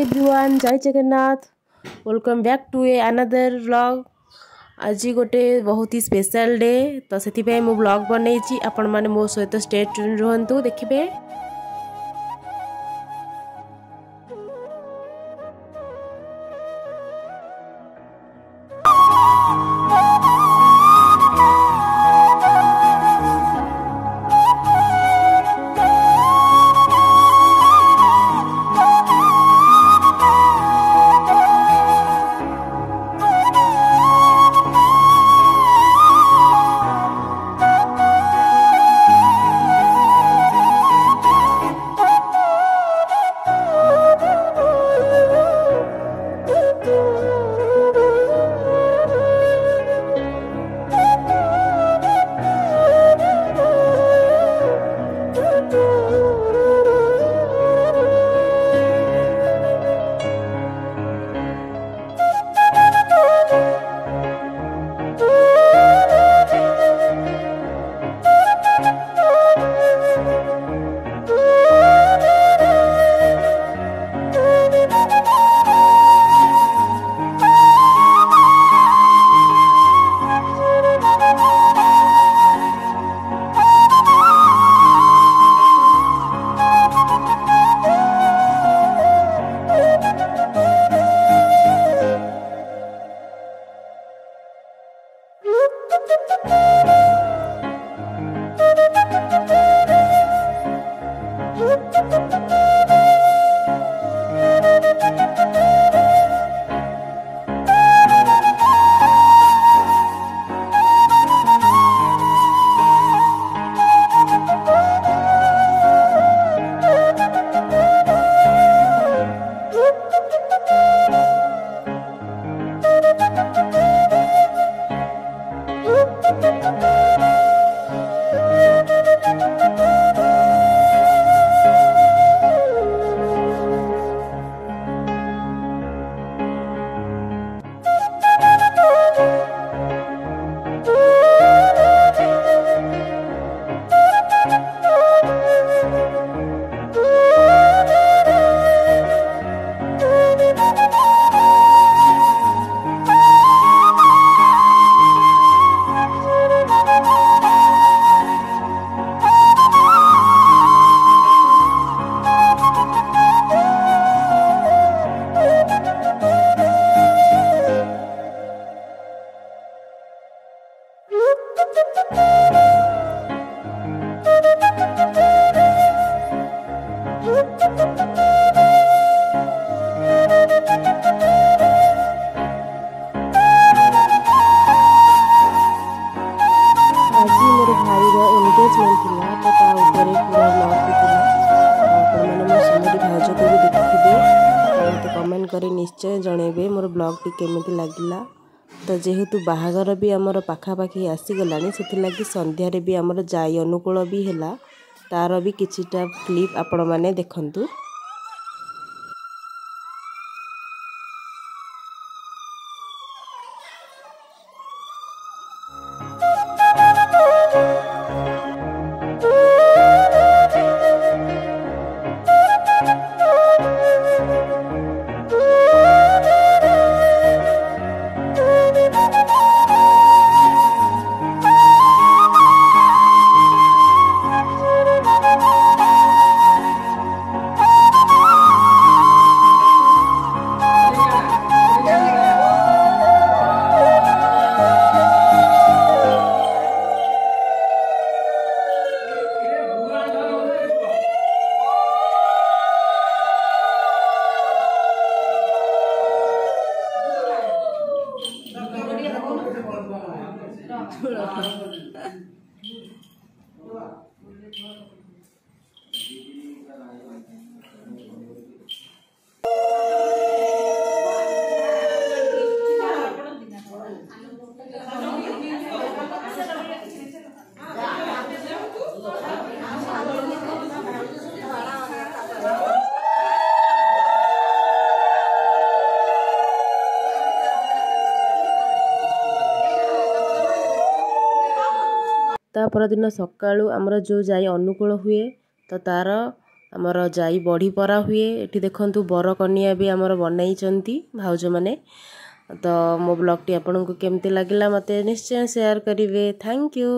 Everyone, जय Jagannath. Welcome back to another vlog. आज गोटे बहुत ही स्पेशल डे तो से मु व्लॉग बनई आपण मैंने मो सहित स्टे ट्यून रुहतु देखिए। करी निश्चय जनइबे मोर ब्लॉग टी केमिति लागिला। तो जेहेतु बाहागर भी आमर पाखापाखी आसीगला से लगी संध्यारे भी आमर जाई अनुकूल भी हैला तार भी किछिटा क्लिप आपण माने देखंतु। ता परदिन सकाळू आमर जो जाई अनुकूल हुए तो तार आमर जाई बड़ी परा हुए एठी देखंतु बर कन्या भी आमर बनाइचंती भाउज माने। तो मो ब्लॉग टी आपनको केमती लागिला मते निश्चय शेयर करिवे। Thank you.